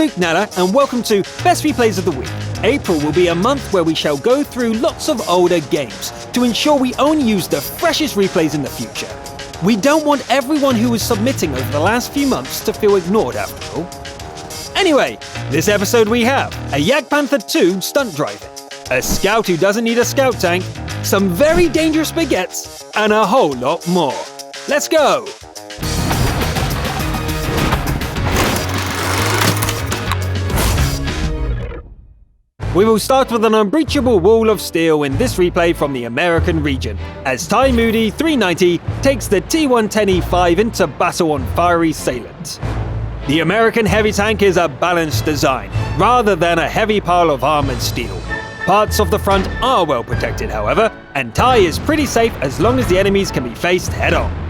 Luke Nella, and welcome to Best Replays of the Week. April will be a month where we shall go through lots of older games to ensure we only use the freshest replays in the future. We don't want everyone who was submitting over the last few months to feel ignored after all. Anyway, this episode we have a Yak Panther 2 stunt driving, a scout who doesn't need a scout tank, some very dangerous baguettes, and a whole lot more. Let's go! We will start with an unbreachable wall of steel in this replay from the American region, as Ty Moody 390 takes the T-110E5 into battle on fiery Salient. The American heavy tank is a balanced design, rather than a heavy pile of armored steel. Parts of the front are well protected, however, and Ty is pretty safe as long as the enemies can be faced head-on.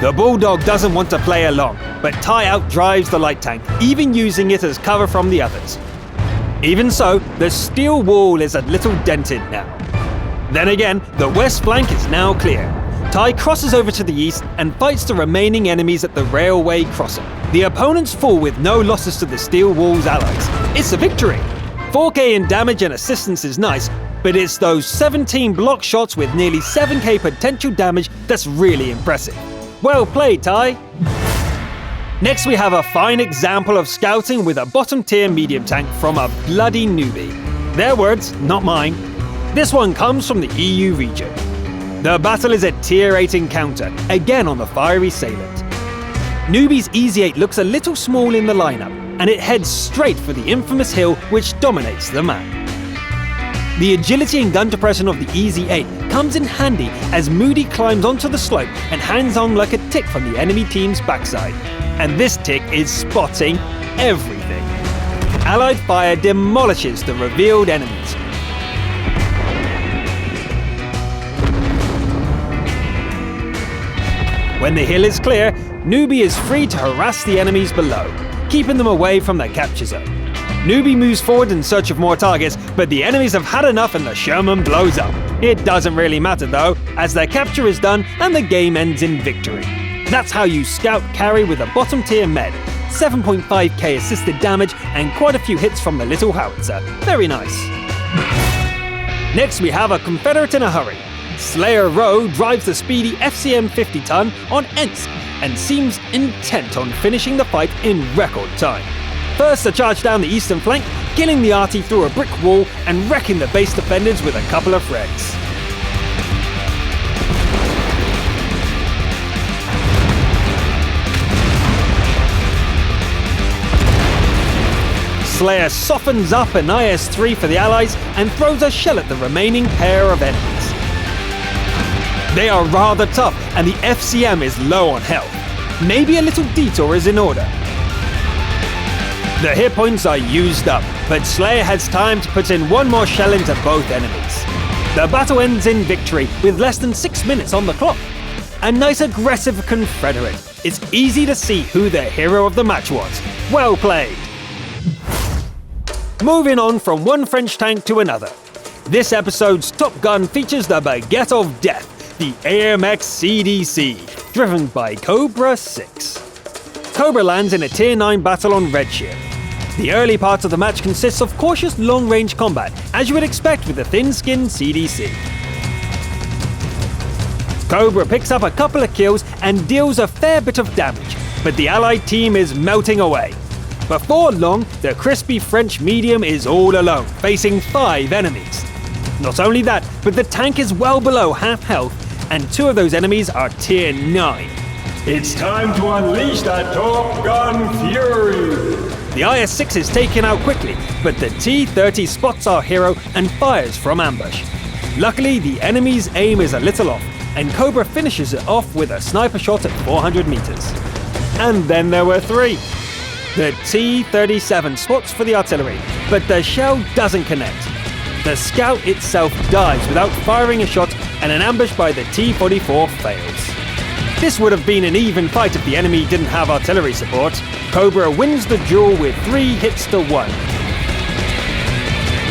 The Bulldog doesn't want to play along, but Ty outdrives the light tank, even using it as cover from the others. Even so, the steel wall is a little dented now. Then again, the west flank is now clear. Ty crosses over to the east and fights the remaining enemies at the railway crossing. The opponents fall with no losses to the steel wall's allies. It's a victory! 4k in damage and assistance is nice, but it's those 17 block shots with nearly 7k potential damage that's really impressive. Well played, Ty! Next we have a fine example of scouting with a bottom-tier medium tank from a bloody newbie. Their words, not mine. This one comes from the EU region. The battle is a tier 8 encounter, again on the fiery Salient. Newbie's Easy 8 looks a little small in the lineup, and it heads straight for the infamous hill which dominates the map. The agility and gun depression of the Easy 8 comes in handy as Moody climbs onto the slope and hangs on like a tick from the enemy team's backside. And this tick is spotting everything. Allied fire demolishes the revealed enemies. When the hill is clear, Newbie is free to harass the enemies below, keeping them away from the capture zone. Newbie moves forward in search of more targets, but the enemies have had enough and the Sherman blows up. It doesn't really matter though, as their capture is done and the game ends in victory. That's how you scout carry with a bottom tier med, 7.5k assisted damage and quite a few hits from the little howitzer. Very nice. Next we have a Confederate in a hurry. Slayer Rowe drives the speedy FCM 50-ton on Ensk and seems intent on finishing the fight in record time. First a charge down the eastern flank, killing the arty through a brick wall and wrecking the base defenders with a couple of wrecks. Slayer softens up an IS-3 for the Allies and throws a shell at the remaining pair of enemies. They are rather tough and the FCM is low on health. Maybe a little detour is in order. The hit points are used up, but Slayer has time to put in one more shell into both enemies. The battle ends in victory with less than 6 minutes on the clock. A nice aggressive Confederate. It's easy to see who the hero of the match was. Well played! Moving on from one French tank to another. This episode's Top Gun features the Baguette of Death, the AMX CDC, driven by Cobra 6. Cobra lands in a Tier 9 battle on Redshift. The early part of the match consists of cautious long-range combat, as you would expect with a thin-skinned CDC. Cobra picks up a couple of kills and deals a fair bit of damage, but the Allied team is melting away. Before long, the crispy French medium is all alone, facing 5 enemies. Not only that, but the tank is well below half health, and 2 of those enemies are Tier 9. It's time to unleash that Top Gun fury! The IS-6 is taken out quickly, but the T-30 spots our hero and fires from ambush. Luckily, the enemy's aim is a little off, and Cobra finishes it off with a sniper shot at 400 meters. And then there were 3. The T-37 spots for the artillery, but the shell doesn't connect. The scout itself dies without firing a shot, and an ambush by the T-44 fails. This would have been an even fight if the enemy didn't have artillery support. Cobra wins the duel with 3 hits to 1.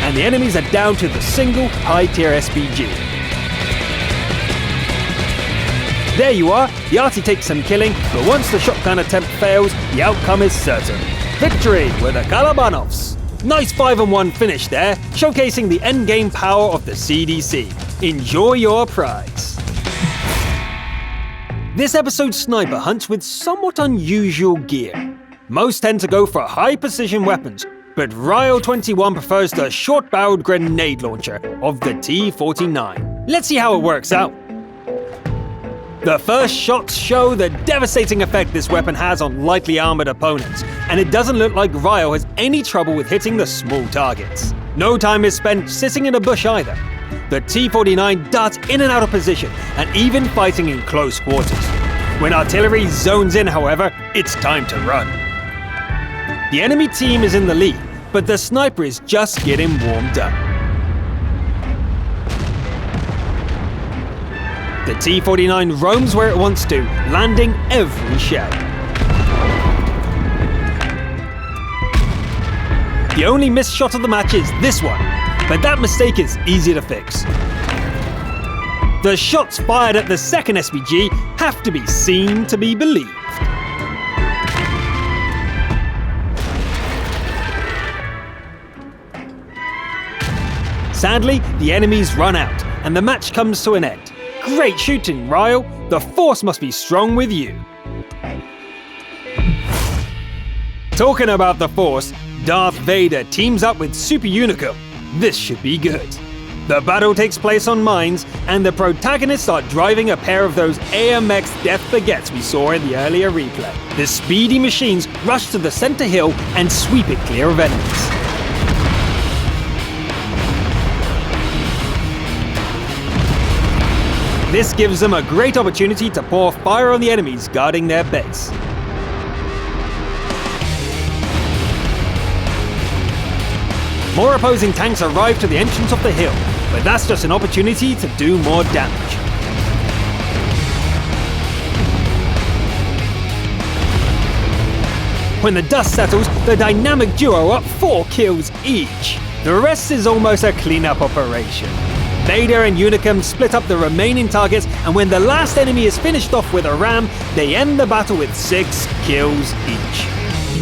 And the enemies are down to the single high-tier SPG. There you are, Yachty takes some killing, but once the shotgun attempt fails, the outcome is certain. Victory with the Kalabanovs. Nice 5-1 finish there, showcasing the endgame power of the CDC. Enjoy your prize. This episode's sniper hunts with somewhat unusual gear. Most tend to go for high-precision weapons, but Ryle21 prefers the short-barreled grenade launcher of the T-49. Let's see how it works out. The first shots show the devastating effect this weapon has on lightly armored opponents, and it doesn't look like Ryle has any trouble with hitting the small targets. No time is spent sitting in a bush either. The T-49 darts in and out of position, and even fighting in close quarters. When artillery zones in, however, it's time to run. The enemy team is in the lead, but the sniper is just getting warmed up. The T-49 roams where it wants to, landing every shell. The only missed shot of the match is this one, but that mistake is easy to fix. The shots fired at the second SPG have to be seen to be believed. Sadly, the enemies run out, and the match comes to an end. Great shooting, Ryle. The force must be strong with you. Talking about the force, Darth Vader teams up with Super Unicum. This should be good. The battle takes place on mines, and the protagonists are driving a pair of those AMX Death Baguettes we saw in the earlier replay. The speedy machines rush to the center hill and sweep it clear of enemies. This gives them a great opportunity to pour fire on the enemies guarding their base. More opposing tanks arrive to the entrance of the hill, but that's just an opportunity to do more damage. When the dust settles, the dynamic duo are up 4 kills each. The rest is almost a cleanup operation. Vader and Unicum split up the remaining targets, and when the last enemy is finished off with a ram, they end the battle with 6 kills each.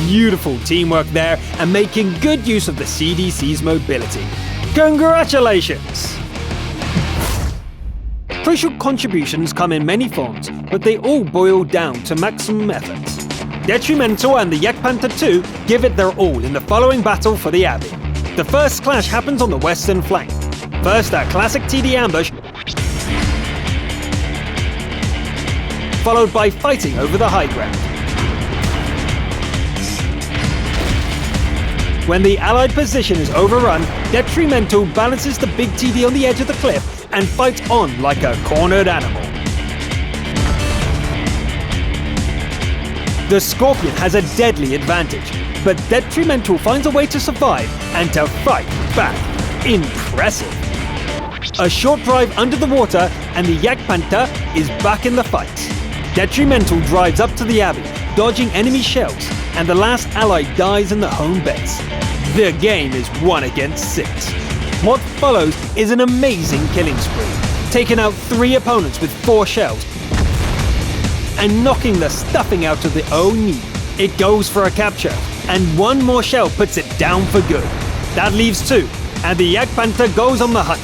Beautiful teamwork there, and making good use of the CDC's mobility. Congratulations! Crucial contributions come in many forms, but they all boil down to maximum effort. Detrimental and the Yak Panther 2 give it their all in the following battle for the Abbey. The first clash happens on the western flank. First, a classic TD ambush, followed by fighting over the high ground. When the Allied position is overrun, Detrimental balances the big TD on the edge of the cliff and fights on like a cornered animal. The Scorpion has a deadly advantage, but Detrimental finds a way to survive and to fight back. Impressive! A short drive under the water and the Yak Panther is back in the fight. Detrimental drives up to the Abbey, dodging enemy shells, and the last ally dies in the home base. The game is 1 against 6. What follows is an amazing killing spree, taking out 3 opponents with 4 shells, and knocking the stuffing out of the Oni. It goes for a capture, and 1 more shell puts it down for good. That leaves 2, and the Yak Panther goes on the hunt.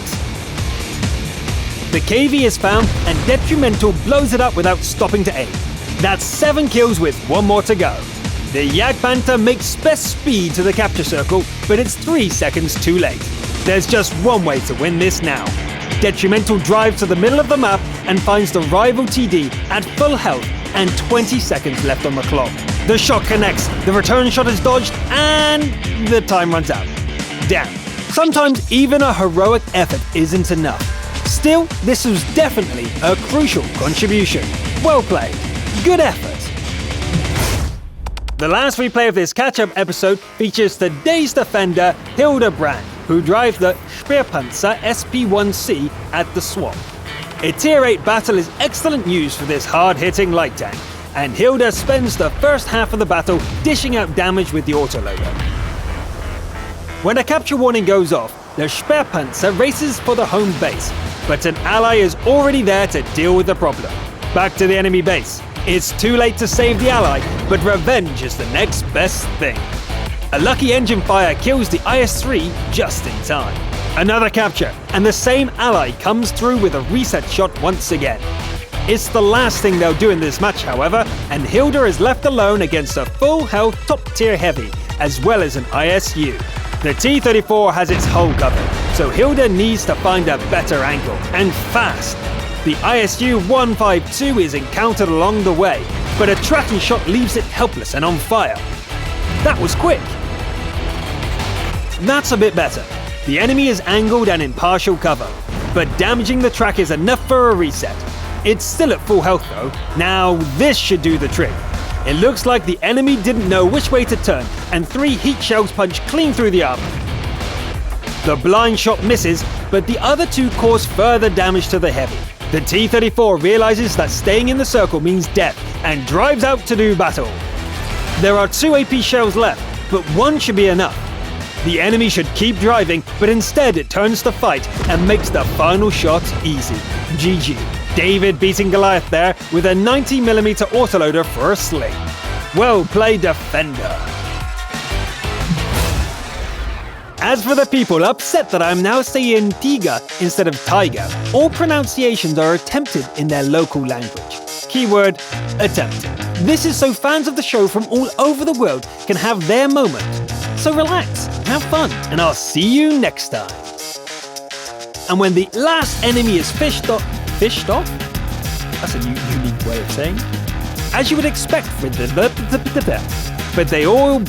The KV is found, and Detrimental blows it up without stopping to aim. That's 7 kills with 1 more to go. The Yak Panther makes best speed to the capture circle, but it's 3 seconds too late. There's just one way to win this now. Detrimental drives to the middle of the map and finds the rival TD at full health and 20 seconds left on the clock. The shot connects, the return shot is dodged, and the time runs out. Damn. Sometimes even a heroic effort isn't enough. Still, this was definitely a crucial contribution. Well played. Good effort. The last replay of this catch-up episode features today's defender, Hilder, who drives the Speerpanzer SP-1C at the swamp. A Tier 8 battle is excellent news for this hard-hitting light tank, and Hilder spends the first half of the battle dishing out damage with the autoloader. When a capture warning goes off, the Speerpanzer races for the home base, but an ally is already there to deal with the problem. back to the enemy base. It's too late to save the ally, but revenge is the next best thing. A lucky engine fire kills the IS-3 just in time. Another capture, and the same ally comes through with a reset shot once again. It's the last thing they'll do in this match, however, and Hilder is left alone against a full-health top-tier heavy, as well as an ISU. The T-34 has its hull covered, so Hilder needs to find a better angle, and fast. The ISU-152 is encountered along the way, but a tracking shot leaves it helpless and on fire. That was quick. That's a bit better. The enemy is angled and in partial cover, but damaging the track is enough for a reset. It's still at full health though. Now this should do the trick. It looks like the enemy didn't know which way to turn, and 3 heat shells punch clean through the armor. The blind shot misses, but the other 2 cause further damage to the heavy. The T-34 realizes that staying in the circle means death, and drives out to do battle. There are 2 AP shells left, but 1 should be enough. The enemy should keep driving, but instead it turns to fight and makes the final shot easy. GG. David beating Goliath there with a 90mm autoloader for a sling. Well played, Defender. As for the people upset that I'm now saying Tiga instead of Tiger, all pronunciations are attempted in their local language. Keyword, attempted. This is so fans of the show from all over the world can have their moment. So relax, have fun, and I'll see you next time. And when the last enemy is fished off? That's a unique way of saying. As you would expect for the but they all